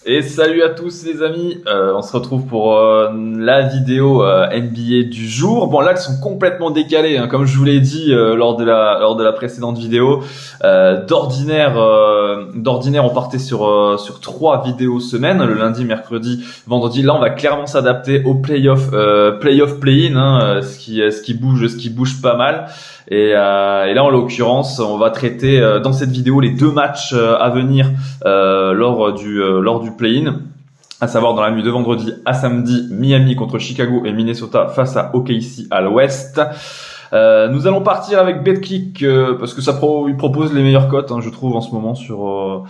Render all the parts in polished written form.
Et salut à tous les amis, on se retrouve pour la vidéo NBA du jour. Bon là elles sont complètement décalées, hein, comme je vous l'ai dit lors de la précédente vidéo. D'ordinaire on partait sur 3 vidéos semaine, le lundi, mercredi, vendredi. Là on va clairement s'adapter au playoff play-in, hein, ce qui bouge pas mal. Et là en l'occurrence on va traiter dans cette vidéo les 2 matchs à venir lors du play-in, à savoir dans la nuit de vendredi à samedi, Miami contre Chicago et Minnesota face à OKC à l'ouest. Nous allons partir avec BetClick parce que il propose les meilleures cotes, hein, je trouve en ce moment sur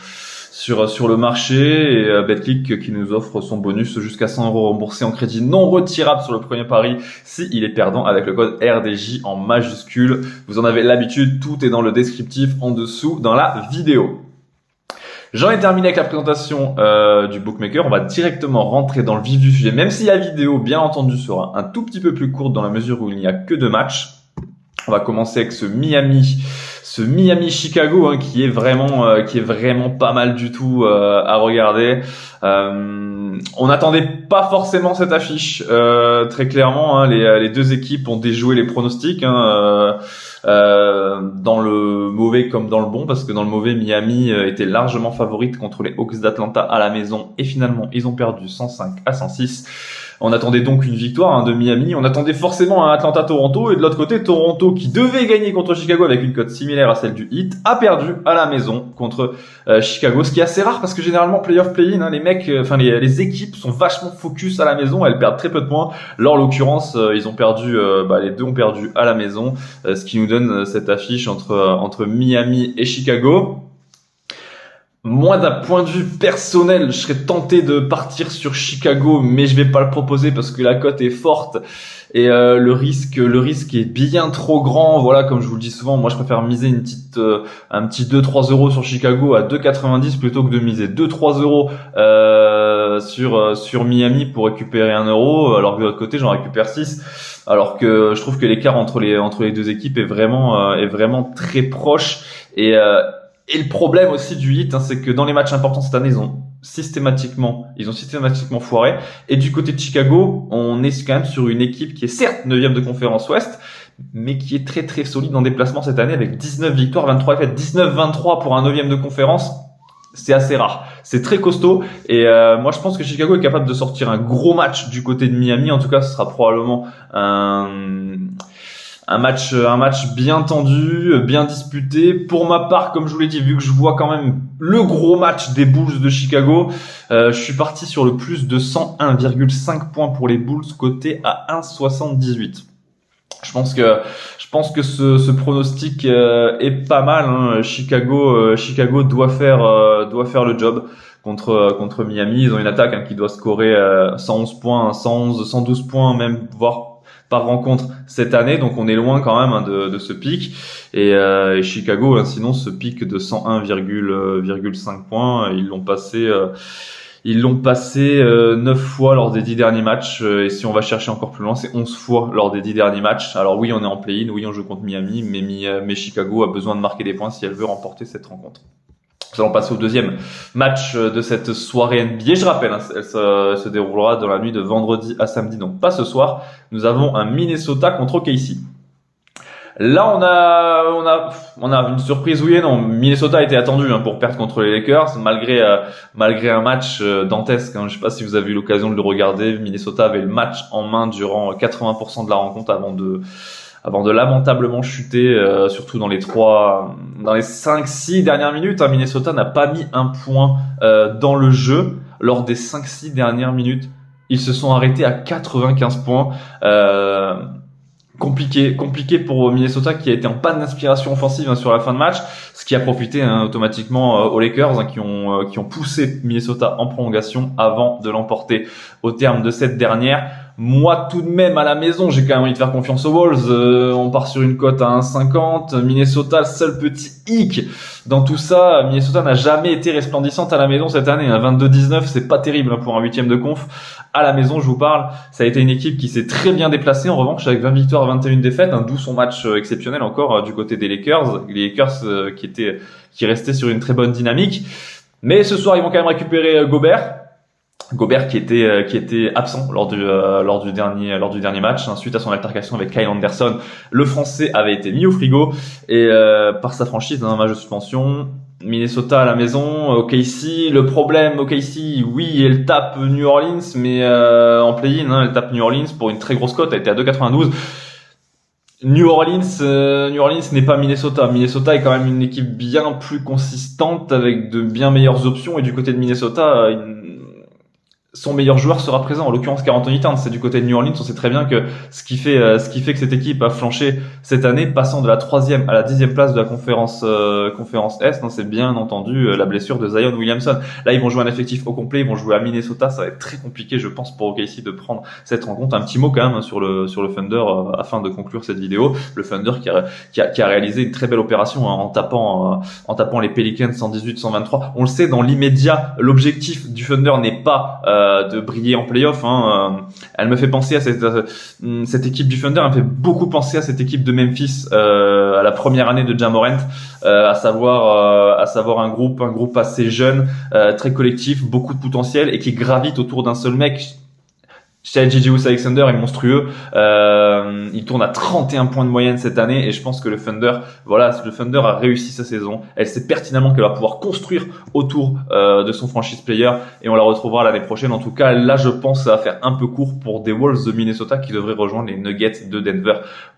le marché, et BetClick qui nous offre son bonus jusqu'à 100 € remboursés en crédit non retirable sur le premier pari si il est perdant avec le code RDJ en majuscule. Vous en avez l'habitude, tout est dans le descriptif en dessous dans la vidéo. J'en ai terminé avec la présentation du bookmaker. On va directement rentrer dans le vif du sujet, même si la vidéo, bien entendu, sera un tout petit peu plus courte dans la mesure où il n'y a que 2 matchs. On va commencer avec ce Miami-Chicago, hein, qui est vraiment pas mal du tout à regarder. On n'attendait pas forcément cette affiche, très clairement, hein. Les 2 équipes ont déjoué les pronostics, hein, dans le mauvais comme dans le bon, parce que dans le mauvais, Miami était largement favorite contre les Hawks d'Atlanta à la maison, et finalement ils ont perdu 105-106. On attendait donc une victoire, hein, de Miami. On attendait forcément un Atlanta-Toronto, et de l'autre côté, Toronto, qui devait gagner contre Chicago avec une cote similaire à celle du Heat, a perdu à la maison contre Chicago, ce qui est assez rare parce que généralement playoff play-in, hein, les mecs, les équipes sont vachement focus à la maison, elles perdent très peu de points. Là en l'occurrence, ils ont perdu, les 2 ont perdu à la maison, ce qui nous donne cette affiche entre Miami et Chicago. Moi, d'un point de vue personnel, je serais tenté de partir sur Chicago, mais je vais pas le proposer parce que la cote est forte et le risque est bien trop grand. Voilà, comme je vous le dis souvent, moi je préfère miser un petit 2-3 € sur Chicago à 2,90 plutôt que de miser 2-3 € sur Miami pour récupérer 1 €, alors que de l'autre côté j'en récupère 6. Alors que je trouve que l'écart entre les 2 équipes est vraiment très proche. Et le problème aussi du Heat, hein, c'est que dans les matchs importants cette année, ils ont systématiquement foiré. Et du côté de Chicago, on est quand même sur une équipe qui est certes 9e de conférence Ouest, mais qui est très très solide en déplacement cette année avec 19 victoires, 23 défaites, 19-23 pour un 9e de conférence. C'est assez rare. C'est très costaud. Et moi, je pense que Chicago est capable de sortir un gros match du côté de Miami. En tout cas, ce sera probablement un match bien tendu, bien disputé. Pour ma part, comme je vous l'ai dit, vu que je vois quand même le gros match des Bulls de Chicago, je suis parti sur le plus de 101,5 points pour les Bulls, coté à 1,78. Je pense que ce pronostic est pas mal, hein. Chicago doit faire le job contre Miami. Ils ont une attaque, hein, qui doit scorer 111 points, 111, 112 points même, voire par rencontre cette année, donc on est loin quand même, hein, de ce pic. Et Chicago, hein, sinon ce pic de 101,5 points, ils l'ont passé 9 fois lors des 10 derniers matchs, et si on va chercher encore plus loin, c'est 11 fois lors des 10 derniers matchs. Alors oui, on est en play-in, oui, on joue contre Miami, mais Chicago a besoin de marquer des points si elle veut remporter cette rencontre. Nous allons passer au 2e match de cette soirée NBA. Je rappelle, hein, elle se déroulera dans la nuit de vendredi à samedi, donc pas ce soir. Nous avons un Minnesota contre OKC. Là, on a une surprise, oui et non. Minnesota a été attendu, hein, pour perdre contre les Lakers, malgré un match dantesque, hein. Je sais pas si vous avez eu l'occasion de le regarder. Minnesota avait le match en main durant 80% de la rencontre avant de lamentablement chuter, surtout dans les 5-6 dernières minutes, hein. Minnesota n'a pas mis un point dans le jeu lors des 5-6 dernières minutes. Ils se sont arrêtés à 95 points. Compliqué pour Minnesota, qui a été en panne d'inspiration offensive, hein, sur la fin de match, ce qui a profité, hein, automatiquement aux Lakers, hein, qui ont poussé Minnesota en prolongation avant de l'emporter au terme de cette dernière. Moi, tout de même, à la maison, j'ai quand même envie de faire confiance aux Wolves. On part sur une cote à 1,50. Minnesota, le seul petit hic dans tout ça, Minnesota n'a jamais été resplendissante à la maison cette année. 22-19, c'est pas terrible, hein, pour un 8e de conf. À la maison, je vous parle, ça a été une équipe qui s'est très bien déplacée, en revanche, avec 20 victoires, 21 défaites, hein, d'où son match exceptionnel encore du côté des Lakers. Les Lakers qui restaient sur une très bonne dynamique. Mais ce soir, ils vont quand même récupérer Gobert. Gobert qui était absent lors du dernier match, hein, suite à son altercation avec Kyle Anderson. Le Français avait été mis au frigo et par sa franchise dans un match de suspension. Minnesota à la maison, OKC. Le problème, OKC, oui, elle tape New Orleans, mais en play-in, hein, elle tape New Orleans pour une très grosse cote. Elle était à 2,92. New Orleans n'est pas Minnesota. Minnesota est quand même une équipe bien plus consistante avec de bien meilleures options. Et du côté de Minnesota, son meilleur joueur sera présent, en l'occurrence Karl Anthony Towns. C'est du côté de New Orleans. On sait très bien que ce qui fait que cette équipe a flanché cette année, passant de la 3e à la 10e place de la conférence Est, hein, c'est bien entendu la blessure de Zion Williamson. Là, ils vont jouer un effectif au complet, ils vont jouer à Minnesota. Ça va être très compliqué, je pense, pour OKC de prendre cette rencontre. Un petit mot quand même sur le Thunder afin de conclure cette vidéo. Le Thunder qui a réalisé une très belle opération, hein, en tapant les Pelicans 118-123. On le sait, dans l'immédiat, l'objectif du Thunder n'est pas de briller en playoff, hein. Elle me fait penser à cette équipe du Thunder, elle me fait beaucoup penser à cette équipe de Memphis à la première année de Ja Morant, à savoir un groupe assez jeune, très collectif, beaucoup de potentiel et qui gravite autour d'un seul mec. Shai Gilgeous-Alexander est monstrueux. Il tourne à 31 points de moyenne cette année et je pense que le Thunder a réussi sa saison. Elle sait pertinemment qu'elle va pouvoir construire autour de son franchise player et on la retrouvera l'année prochaine. En tout cas, là, je pense que ça va faire un peu court pour des Wolves de Minnesota qui devraient rejoindre les Nuggets de Denver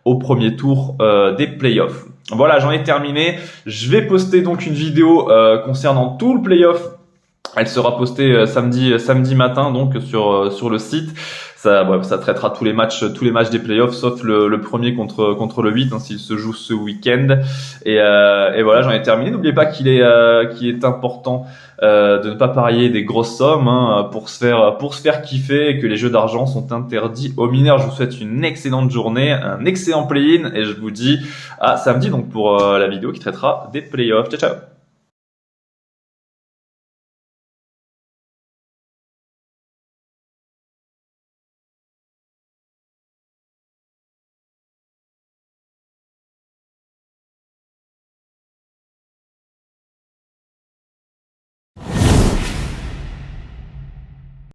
au premier tour des playoffs. Voilà, j'en ai terminé. Je vais poster donc une vidéo concernant tout le playoff. Elle sera postée samedi matin donc sur le site. Ça traitera tous les matchs des playoffs sauf le premier contre le 8, hein, s'il se joue ce week-end. Et voilà, j'en ai terminé. N'oubliez pas qu'il est important de ne pas parier des grosses sommes, hein, pour se faire kiffer, et que les jeux d'argent sont interdits aux mineurs. Je vous souhaite une excellente journée, un excellent play-in et je vous dis à samedi donc pour la vidéo qui traitera des playoffs. Ciao ciao.